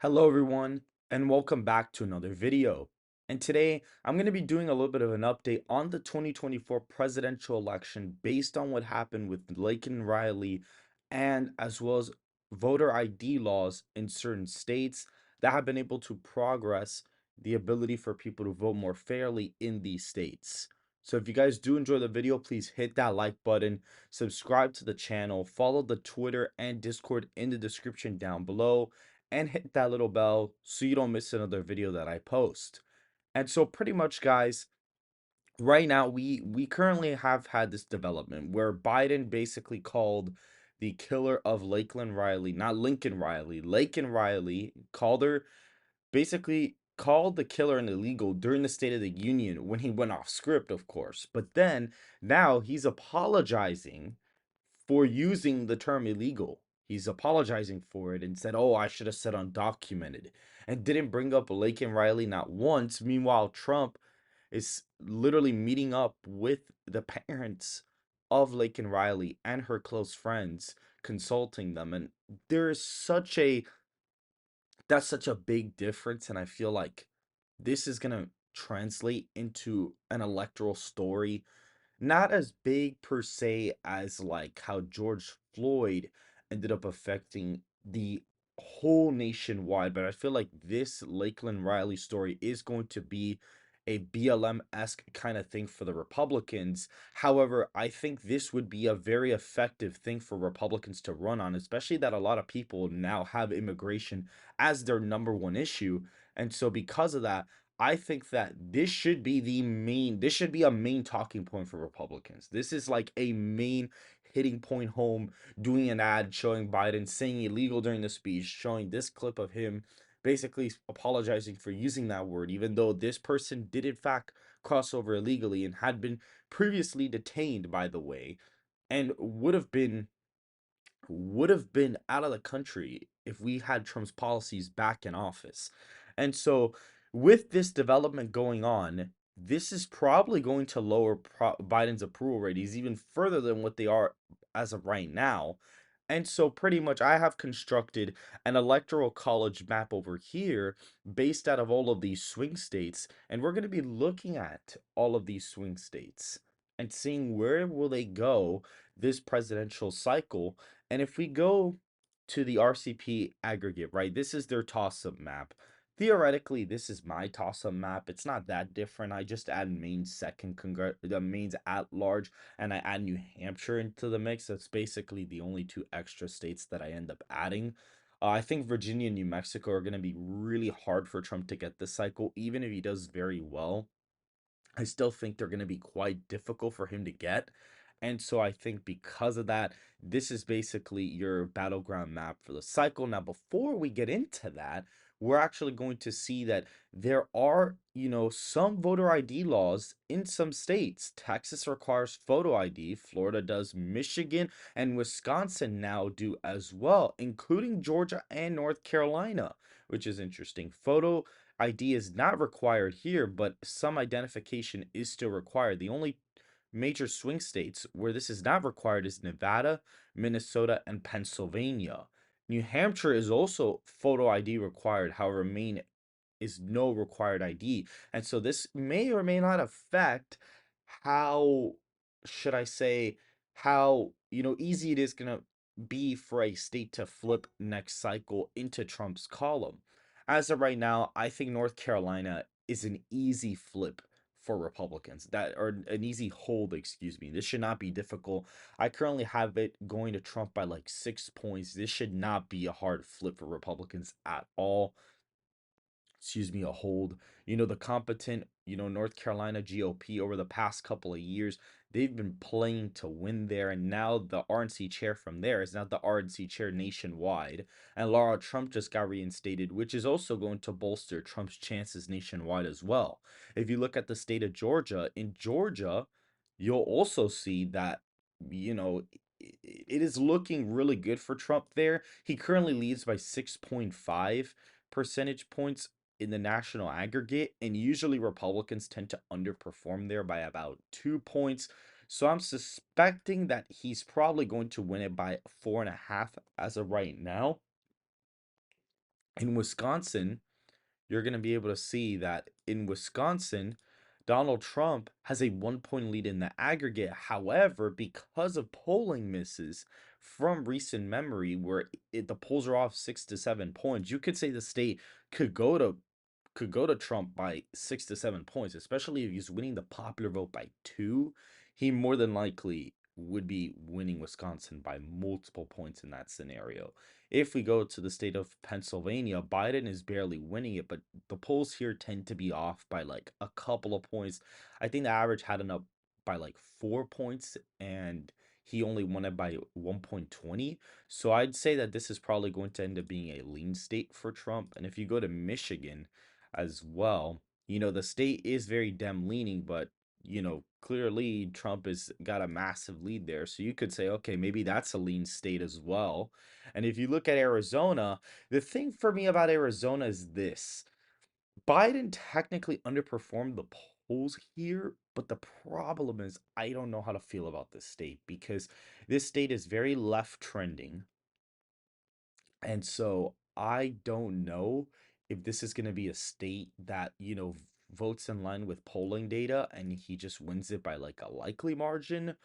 Hello everyone, and welcome back to another video. And today I'm going to be doing a little bit of an update on the 2024 presidential election based on what happened with Laken Riley and as well as voter ID laws in certain states that have been able to progress the ability for people to vote more fairly in these states. So if you guys do enjoy the video, please hit that like button, subscribe to the channel, follow the Twitter and Discord in the description down below, and hit that little bell so you don't miss another video that I post. And so pretty much guys, right now we currently have had this development where Biden basically called the killer of Lakeland Riley, not Lincoln Riley, Laken Riley, called her, basically called the killer an illegal during the State of the Union when he went off script, of course. But then now he's apologizing for using the term illegal. He's apologizing for it and said, "Oh, I should have said undocumented," and didn't bring up Laken Riley not once. Meanwhile, Trump is literally meeting up with the parents of Laken Riley and her close friends, consulting them. And there is such a that's such a big difference. And I feel like this is gonna translate into an electoral story, not as big per se as like how George Floyd ended up affecting the whole nationwide, but I feel like this Lakeland Riley story is going to be a BLM-esque kind of thing for the Republicans. However, I think this would be a very effective thing for Republicans to run on, especially that a lot of people now have immigration as their number one issue. And so because of that, I think that this should be a main talking point for Republicans. This is like a main hitting point home, doing an ad showing Biden saying illegal during the speech, showing this clip of him basically apologizing for using that word, even though this person did in fact cross over illegally and had been previously detained, by the way, and would have been out of the country if we had Trump's policies back in office. And so, with this development going on, this is probably going to lower Biden's approval ratings even further than what they are as of right now. And so, pretty much, I have constructed an electoral college map over here based out of all of these swing states. And we're going to be looking at all of these swing states and seeing where will they go this presidential cycle. And if we go to the RCP aggregate, right, this is their toss-up map. Theoretically, this is my toss-up map. It's not that different. I just add Maine's second the Maine's at large, and I add New Hampshire into the mix. That's basically the only two extra states that I end up adding. I think Virginia and New Mexico are going to be really hard for Trump to get this cycle, even if he does very well. I still think they're going to be quite difficult for him to get. And so I think because of that, this is basically your battleground map for the cycle. Now, before we get into that, we're actually going to see that there are, some voter ID laws in some states. Texas requires photo ID, Florida does, Michigan and Wisconsin now do as well, including Georgia and North Carolina, which is interesting. Photo ID is not required here, but some identification is still required. The only major swing states where this is not required is Nevada, Minnesota, and Pennsylvania. New Hampshire is also photo ID required, however, Maine is no required ID. And so this may or may not affect how, should I say, how, easy it is going to be for a state to flip next cycle into Trump's column. As of right now, I think North Carolina is an easy flip for Republicans, that or an easy hold, excuse me. This should not be difficult. I currently have it going to Trump by like 6 points. This should not be a hard flip for Republicans at all. Excuse me, a hold. The competent, North Carolina GOP over the past couple of years, they've been playing to win there. And now the RNC chair from there is now the RNC chair nationwide. And Laura Trump just got reinstated, which is also going to bolster Trump's chances nationwide as well. If you look at the state of Georgia, in Georgia, you'll also see that, it is looking really good for Trump there. He currently leads by 6.5 percentage points in the national aggregate, and usually Republicans tend to underperform there by about 2 points. So I'm suspecting that he's probably going to win it by 4.5 as of right now. In Wisconsin, you're going to be able to see that in Wisconsin, Donald Trump has a 1 point lead in the aggregate. However, because of polling misses from recent memory, where the polls are off 6 to 7 points, you could say the state could go to Trump by 6 to 7 points, especially if he's winning the popular vote by two. He more than likely would be winning Wisconsin by multiple points in that scenario. If we go to the state of Pennsylvania, Biden is barely winning it, but the polls here tend to be off by like a couple of points. I think the average had it up by like 4 points, and he only won it by 1.20. So I'd say that this is probably going to end up being a lean state for Trump. And if you go to Michigan as well, the state is very Dem leaning, but clearly Trump has got a massive lead there. So you could say, okay, maybe that's a lean state as well. And if you look at Arizona, the thing for me about Arizona is this: Biden technically underperformed the polls here, but the problem is I don't know how to feel about this state because this state is very left trending. And so I don't know if this is going to be a state that, votes in line with polling data and he just wins it by like a likely margin,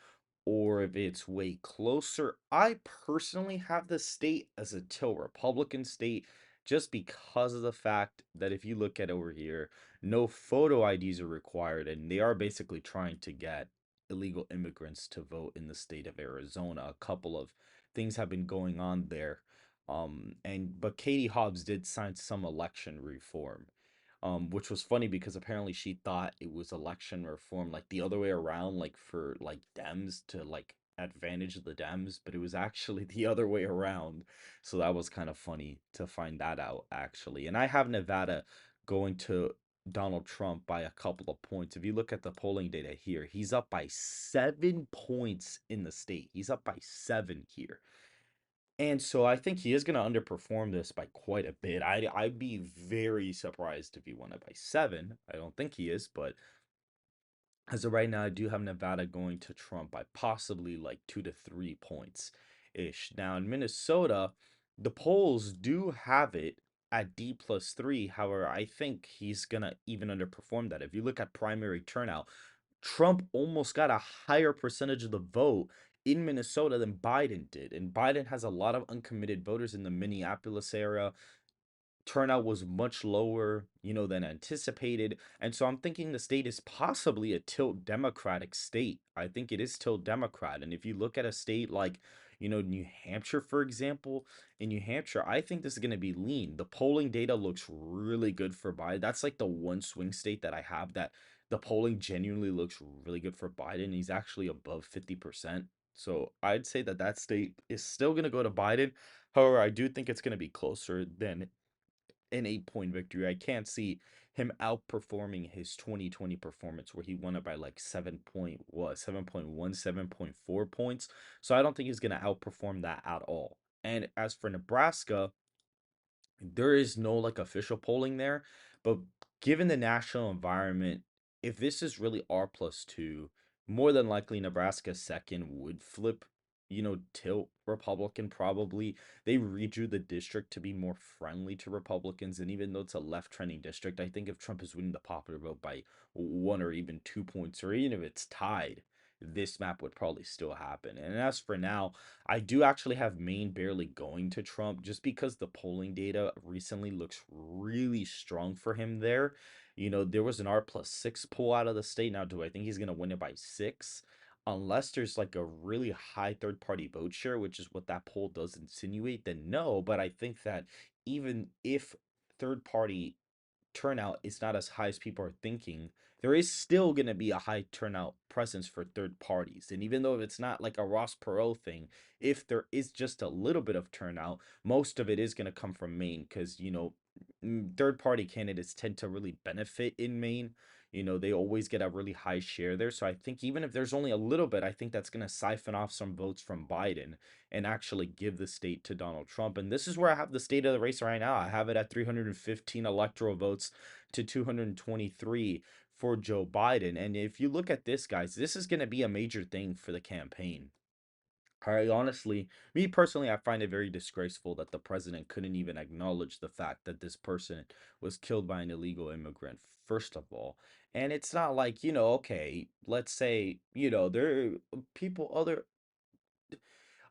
or if it's way closer. I personally have the state as a till Republican state just because of the fact that if you look at over here, no photo IDs are required, and they are basically trying to get illegal immigrants to vote in the state of Arizona. A couple of things have been going on there. But Katie Hobbs did sign some election reform, which was funny because apparently she thought it was election reform like the other way around, like for like Dems to like advantage the Dems, but it was actually the other way around. So that was kind of funny to find that out actually. And I have Nevada going to Donald Trump by a couple of points. If you look at the polling data here, he's up by 7 points in the state. He's up by 7 here. And so I think he is going to underperform this by quite a bit. I'd be very surprised if he won it by 7. I don't think he is, but as of right now, I do have Nevada going to Trump by possibly like 2 to 3 points ish. Now in Minnesota, the polls do have it at D+3. However, I think he's gonna even underperform that. If you look at primary turnout, Trump almost got a higher percentage of the vote in Minnesota than Biden did. And Biden has a lot of uncommitted voters in the Minneapolis area. Turnout was much lower, than anticipated. And so I'm thinking the state is possibly a tilt Democratic state. I think it is tilt Democrat. And if you look at a state like, New Hampshire, for example, in New Hampshire, I think this is going to be lean. The polling data looks really good for Biden. That's like the one swing state that I have that the polling genuinely looks really good for Biden. He's actually above 50%. So I'd say that that state is still going to go to Biden. However, I do think it's going to be closer than an 8 point victory. I can't see him outperforming his 2020 performance where he won it by like 7.1, 7.4 points. So I don't think he's going to outperform that at all. And as for Nebraska, there is no like official polling there, but given the national environment, if this is really R+2, more than likely Nebraska second would flip, tilt Republican probably. They redrew the district to be more friendly to Republicans, and even though it's a left trending district, I think if Trump is winning the popular vote by 1 or even 2 points, or even if it's tied, this map would probably still happen. And as for now, I do actually have Maine barely going to Trump just because the polling data recently looks really strong for him there. There was an R+6 pull out of the state. Now, do I think he's going to win it by 6? Unless there's like a really high third party vote share, which is what that poll does insinuate, then no. But I think that even if third party turnout is not as high as people are thinking, there is still going to be a high turnout presence for third parties. And even though it's not like a Ross Perot thing, if there is just a little bit of turnout, most of it is going to come from Maine because, third party candidates tend to really benefit in Maine. They always get a really high share there. So I think even if there's only a little bit, I think that's going to siphon off some votes from Biden and actually give the state to Donald Trump. And this is where I have the state of the race right now. I have it at 315 electoral votes to 223 for Joe Biden. And if you look at this, guys, this is going to be a major thing for the campaign. I honestly, me personally, I find it very disgraceful that the president couldn't even acknowledge the fact that this person was killed by an illegal immigrant, first of all. And it's not like, okay, let's say, there are people,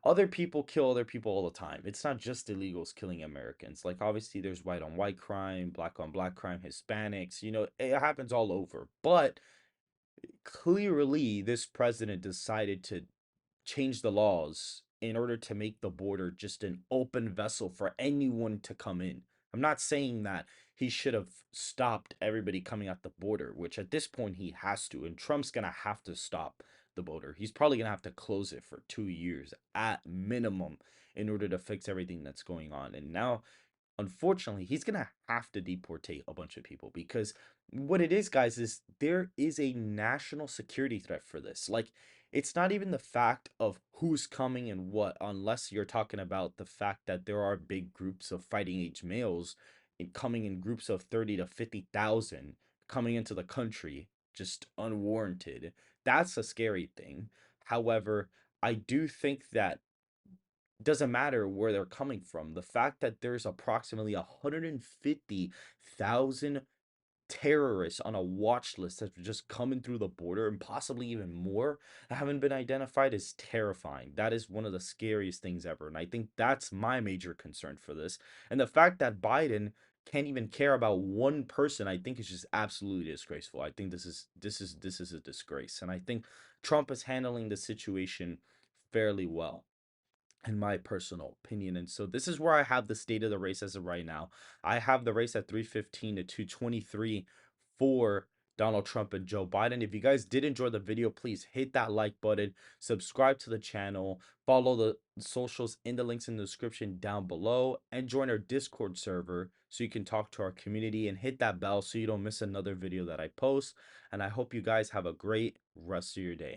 other people kill other people all the time. It's not just illegals killing Americans. Like, obviously, there's white on white crime, black on black crime, Hispanics, it happens all over. But clearly, this president decided to change the laws in order to make the border just an open vessel for anyone to come in. I'm not saying that he should have stopped everybody coming at the border, which at this point he has to, and Trump's gonna have to stop the border. He's probably gonna have to close it for 2 years at minimum in order to fix everything that's going on. And now unfortunately, he's gonna have to deportate a bunch of people because what it is, guys, is there is a national security threat for this. Like, it's not even the fact of who's coming and what, unless you're talking about the fact that there are big groups of fighting age males coming in groups of 30 to 50,000 coming into the country just unwarranted. That's a scary thing. However, I do think that doesn't matter where they're coming from. The fact that there's approximately 150,000 terrorists on a watch list that's just coming through the border and possibly even more that haven't been identified is terrifying. That is one of the scariest things ever. And I think that's my major concern for this. And the fact that Biden can't even care about one person, I think is just absolutely disgraceful. I think this is a disgrace. And I think Trump is handling the situation fairly well in my personal opinion. And so this is where I have the state of the race as of right now. I have the race at 315 to 223 for Donald Trump and Joe Biden. If you guys did enjoy the video, please hit that like button, subscribe to the channel, follow the socials in the links in the description down below, and join our Discord server so you can talk to our community and hit that bell so you don't miss another video that I post. And I hope you guys have a great rest of your day.